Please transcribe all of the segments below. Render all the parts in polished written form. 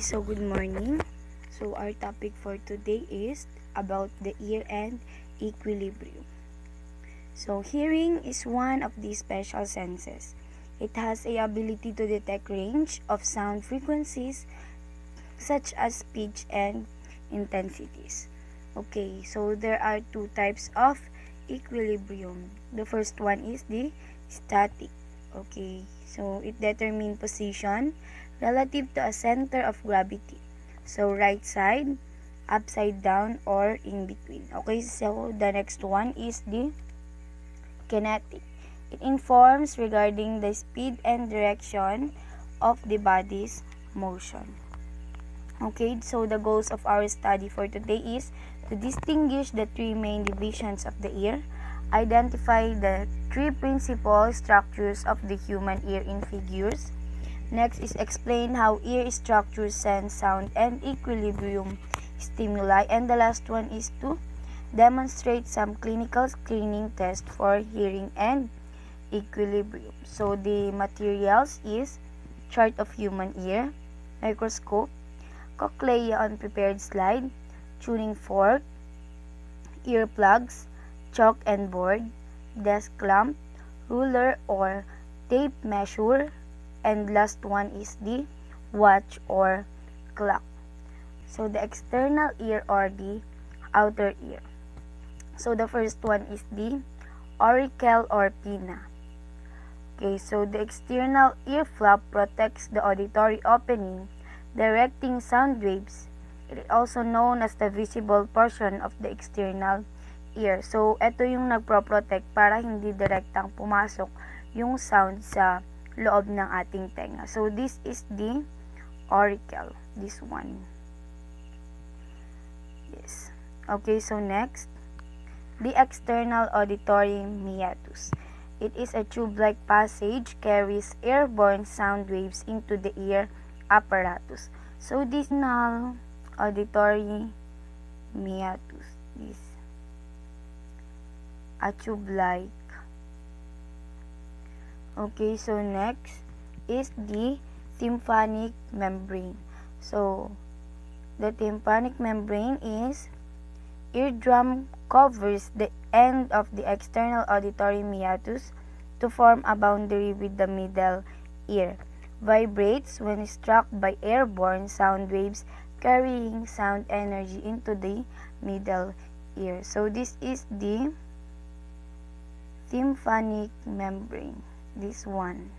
So good morning. So our topic for today is about the ear and equilibrium. So hearing is one of these special senses. It has a ability to detect range of sound frequencies such as pitch and intensities. Okay, so there are two types of equilibrium. The first one is the static. Okay, so it determines position relative to a center of gravity. So right side, upside down, or in between. Okay, so the next one is the kinetic. It informs regarding the speed and direction of the body's motion. Okay, so the goals of our study for today is to distinguish the three main divisions of the ear, identify the three principal structures of the human ear in figures. Next is explain how ear structures sense sound and equilibrium stimuli. And the last one is to demonstrate some clinical screening tests for hearing and equilibrium. So the materials is chart of human ear, microscope, cochlea on prepared slide, tuning fork, earplugs, chalk and board, desk lamp, ruler or tape measure, and last one is the watch or clock. So the external ear or the outer ear. So the first one is the auricle or pinna. Okay, so the external ear flap protects the auditory opening, directing sound waves. It is also known as the visible portion of the external ear. So, ito yung nagpro-protect para hindi direktang pumasok yung sound sa loob ng ating tenga. So, this is the auricle. This one. Yes. Okay, so next, the external auditory meatus. It is a tube-like passage, carries airborne sound waves into the ear apparatus. So this external auditory meatus is a tube-like. Okay, so next is the tympanic membrane. So the tympanic membrane is eardrum covers the end of the external auditory meatus to form a boundary with the middle ear. Vibrates when struck by airborne sound waves carrying sound energy into the middle ear. So this is the tympanic membrane. This one.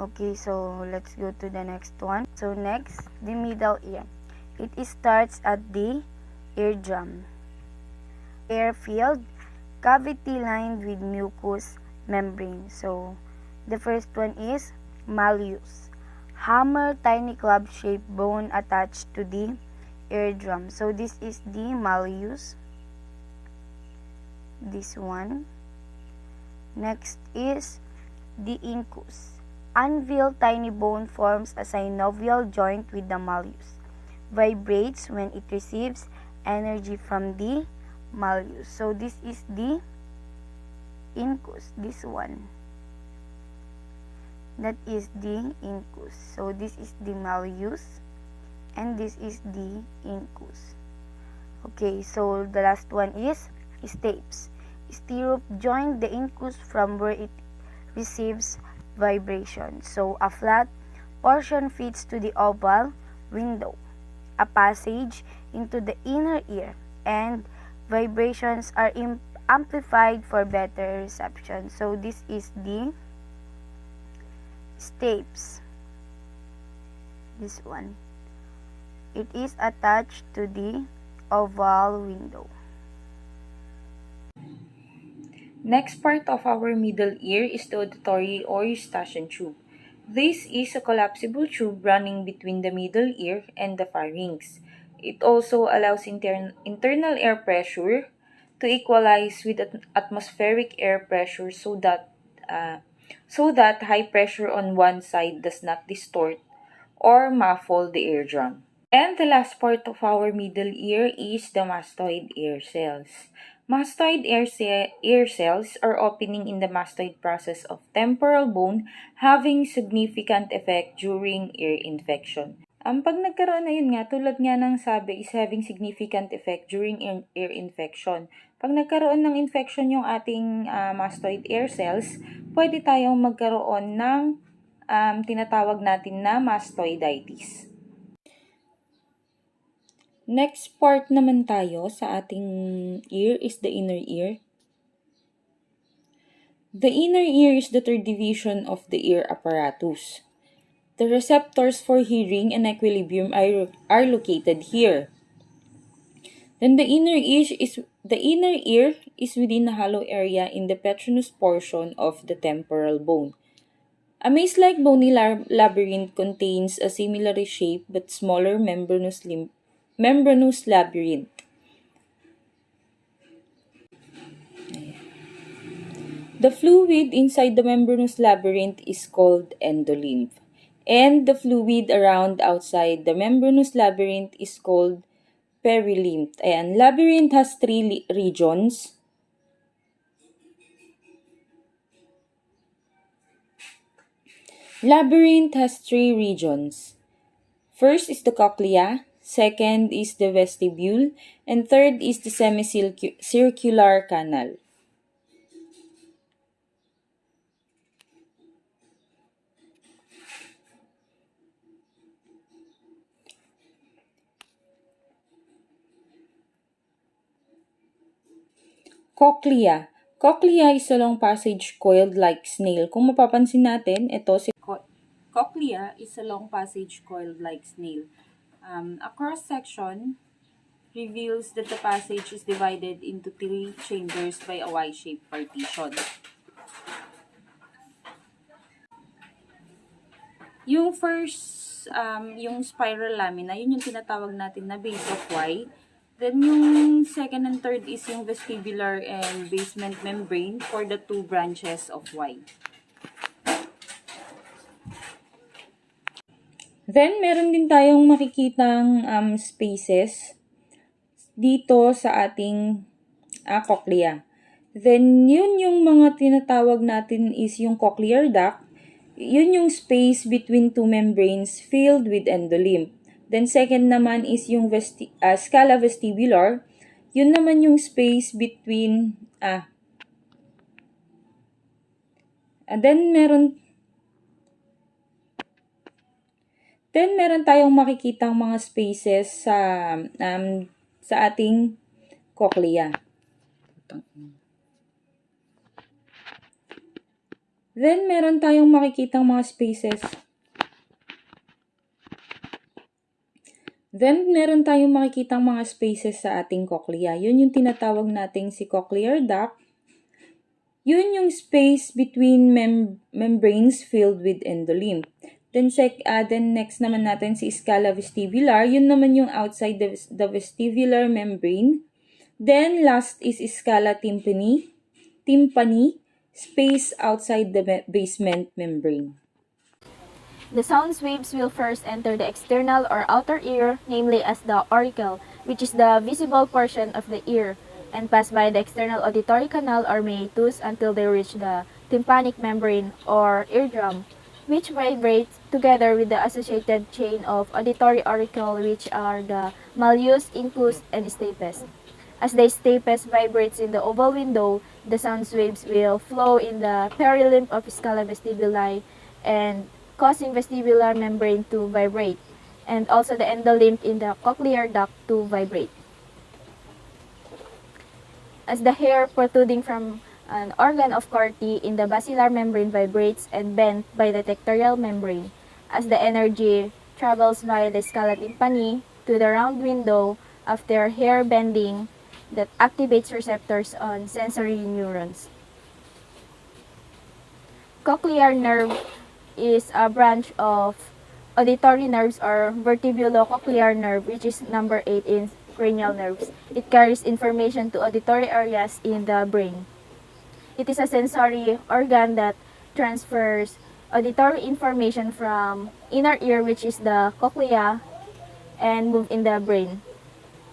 Okay, so let's go to the next one. So next, the middle ear. It starts at the eardrum. Air filled cavity lined with mucous membrane. So the first one is malleus. Hammer, tiny club-shaped bone attached to the eardrum. So this is the malleus. This one. Next is the incus. Anvil, tiny bone forms a synovial joint with the malleus. Vibrates when it receives energy from the malleus. So this is the incus. This one. That is the incus. So this is the malleus and this is the incus. Okay, so the last one is stapes. Stirrup join the incus from where it receives vibration. So a flat portion fits to the oval window, a passage into the inner ear, and vibrations are amplified for better reception. So this is the stapes. This one. It is attached to the oval window. Next part of our middle ear is the auditory or eustachian tube. This is a collapsible tube running between the middle ear and the pharynx. It also allows internal air pressure to equalize with atmospheric air pressure so that high pressure on one side does not distort or muffle the eardrum. And the last part of our middle ear is the mastoid ear cells. Mastoid ear cells are opening in the mastoid process of temporal bone, having significant effect during ear infection. Pag nagkaroon na yun nga, tulad nga ng sabi, is having significant effect during ear infection. Pag nagkaroon ng infection yung ating mastoid ear cells, pwede tayong magkaroon ng tinatawag natin na mastoiditis. Next part naman tayo sa ating ear is the inner ear. The inner ear is the third division of the ear apparatus. The receptors for hearing and equilibrium are located here. Then the inner ear is within the hollow area in the petronous portion of the temporal bone. A maze-like bony labyrinth contains a similarly shaped but smaller membranous labyrinth. The fluid inside the membranous labyrinth is called endolymph, and the fluid around outside the membranous labyrinth is called perilymph. Ayan, labyrinth has three regions. Labyrinth has three regions. First is the cochlea, second is the vestibule, and third is the semicircular canal. Cochlea. Cochlea is a long passage coiled like snail. Kung mapapansin natin, ito si cochlea is a long passage coiled like snail. A cross-section reveals that the passage is divided into three chambers by a Y-shaped partition. Yung first, yung spiral lamina, yun yung tinatawag natin na base of Y. Then yung second and third is yung vestibular and basement membrane for the two branches of Y. Then, meron din tayong makikitang spaces dito sa ating cochlea. Then, yun yung mga tinatawag natin is yung cochlear duct. Yun yung space between two membranes filled with endolymph. Then, second naman is yung scala vestibular. Yun naman yung space between Then, meron tayong makikitang mga spaces sa ating cochlea. Then, meron tayong makikitang mga spaces. Sa ating cochlea. Yun yung tinatawag nating si cochlear duct. Yun yung space between membranes filled with endolymph. Then next naman natin si scala vestibular. Yun naman yung outside the vestibular membrane. Then last is scala tympani, space outside the basement membrane. The sound waves will first enter the external or outer ear, namely as the auricle, which is the visible portion of the ear, and pass by the external auditory canal or meatus until they reach the tympanic membrane or eardrum, which vibrates together with the associated chain of auditory auricle, which are the malleus, incus, and stapes. As the stapes vibrates in the oval window, the sound waves will flow in the perilymph of scala vestibuli and causing vestibular membrane to vibrate, and also the endolymph in the cochlear duct to vibrate. As the hair protruding from an organ of Corti in the basilar membrane vibrates and bent by the tectorial membrane, as the energy travels via the scala tympani to the round window after hair bending that activates receptors on sensory neurons. Cochlear nerve is a branch of auditory nerves or vertebulocochlear nerve, which is number 8 in cranial nerves. It carries information to auditory areas in the brain. It is a sensory organ that transfers auditory information from inner ear, which is the cochlea, and move in the brain.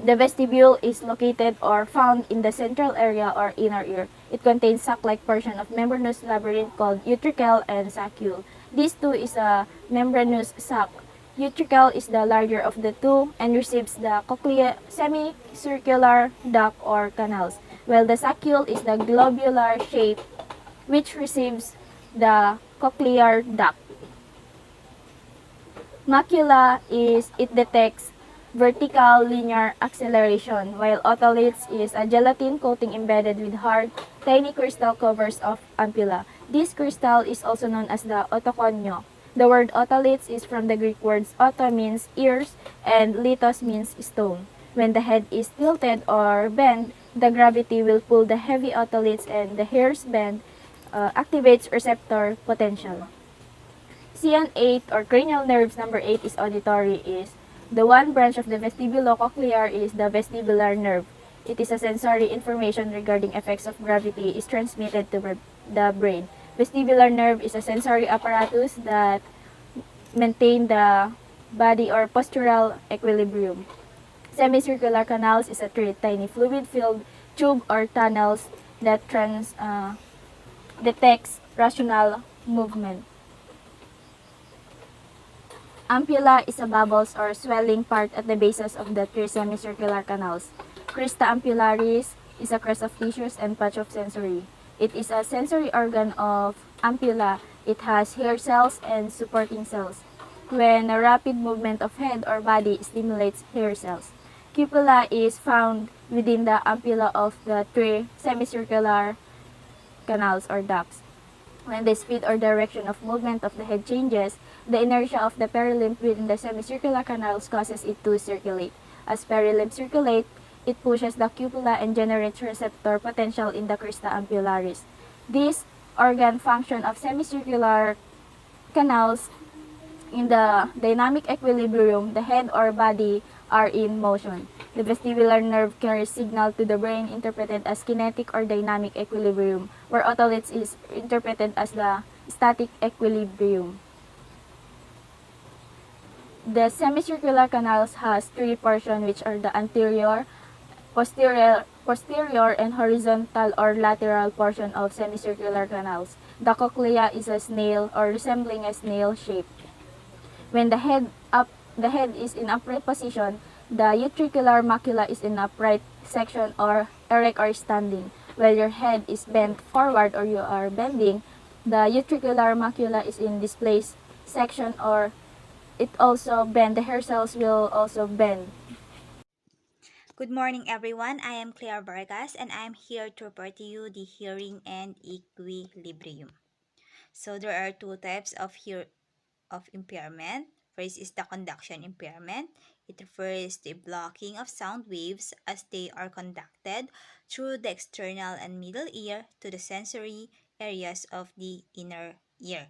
The vestibule is located or found in the central area or inner ear. It contains sac-like portion of membranous labyrinth called utricle and saccule. These two is a membranous sac. Utricle is the larger of the two and receives the cochlea semicircular duct or canals, while the saccule is the globular shape which receives the cochlear duct. Macula is it detects vertical linear acceleration, while otoliths is a gelatin coating embedded with hard, tiny crystal covers of ampulla. This crystal is also known as the otoconio. The word otoliths is from the Greek words otto means ears and lithos means stone. When the head is tilted or bent, the gravity will pull the heavy otoliths and the hairs bend activates receptor potential. CN8 or cranial nerves number 8 is auditory is the one branch of the vestibulocochlear is the vestibular nerve. It is a sensory information regarding effects of gravity is transmitted to the brain. Vestibular nerve is a sensory apparatus that maintain the body or postural equilibrium. Semicircular canals is a tiny fluid-filled tube or tunnels that detects rational movement. Ampulla is a bubbles or swelling part at the bases of the three semicircular canals. Crista ampullaris is a crest of tissues and patch of sensory. It is a sensory organ of ampulla. It has hair cells and supporting cells. When a rapid movement of head or body stimulates hair cells. Cupula is found within the ampulla of the three semicircular canals or ducts. When the speed or direction of movement of the head changes, the inertia of the perilymph within the semicircular canals causes it to circulate. As perilymph circulate, it pushes the cupula and generates receptor potential in the crista ampullaris. This organ function of semicircular canals in the dynamic equilibrium, the head or body are in motion. The vestibular nerve carries signal to the brain interpreted as kinetic or dynamic equilibrium, where otoliths is interpreted as the static equilibrium. The semicircular canals has three portions which are the anterior, posterior and horizontal or lateral portion of semicircular canals. The cochlea is a snail or resembling a snail shape. When the head is in upright position, the utricular macula is in upright section or erect or standing. While your head is bent forward or you are bending, the utricular macula is in displaced section or it also bend. The hair cells will also bend. Good morning, everyone. I am Claire Vargas, and I am here to report to you the hearing and equilibrium. So there are two types of impairment. First is the conduction impairment. It refers to blocking of sound waves as they are conducted through the external and middle ear to the sensory areas of the inner ear.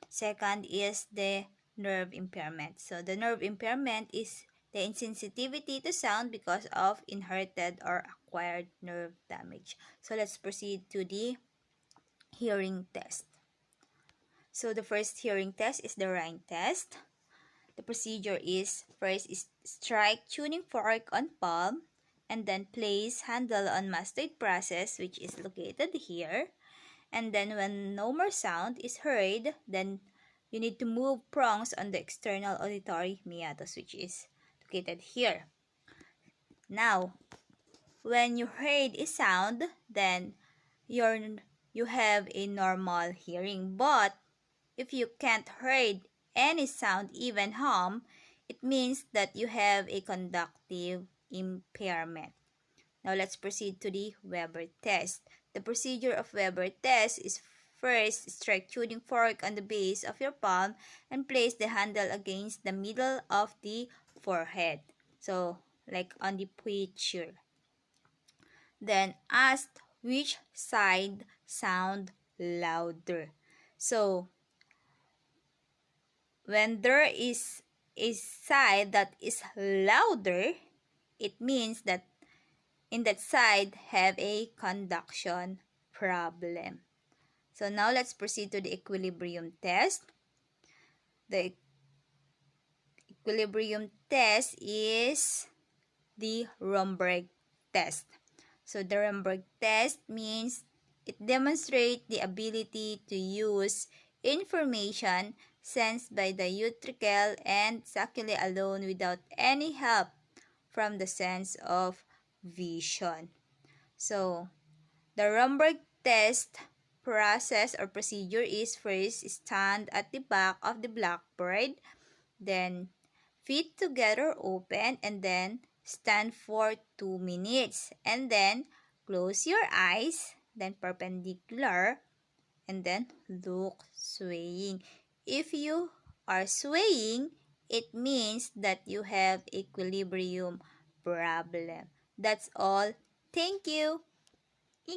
Second is the nerve impairment. So the nerve impairment is the insensitivity to sound because of inherited or acquired nerve damage. So let's proceed to the hearing test. So the first hearing test is the Rhine test. The procedure is first is strike tuning fork on palm and then place handle on mastoid process which is located here. And then when no more sound is heard, then you need to move prongs on the external auditory meatus which is located here. Now, when you heard a sound, then you have a normal hearing. But if you can't hear any sound, even hum, it means that you have a conductive impairment. Now let's proceed to the Weber test. The procedure of Weber test is first strike tuning fork on the base of your palm and place the handle against the middle of the forehead. So like on the picture. Then ask which side sound louder. So when there is a side that is louder, it means that in that side have a conduction problem. So now let's proceed to the equilibrium test. The equilibrium test is the Romberg test. So the Romberg test means it demonstrates the ability to use information sensed by the utricle and sacculae alone without any help from the sense of vision. So the Romberg test process or procedure is first stand at the back of the blackboard, then feet together open, and then stand for 2 minutes, and then close your eyes, then perpendicular, and then look swaying. If you are swaying, it means that you have equilibrium problem. That's all. Thank you.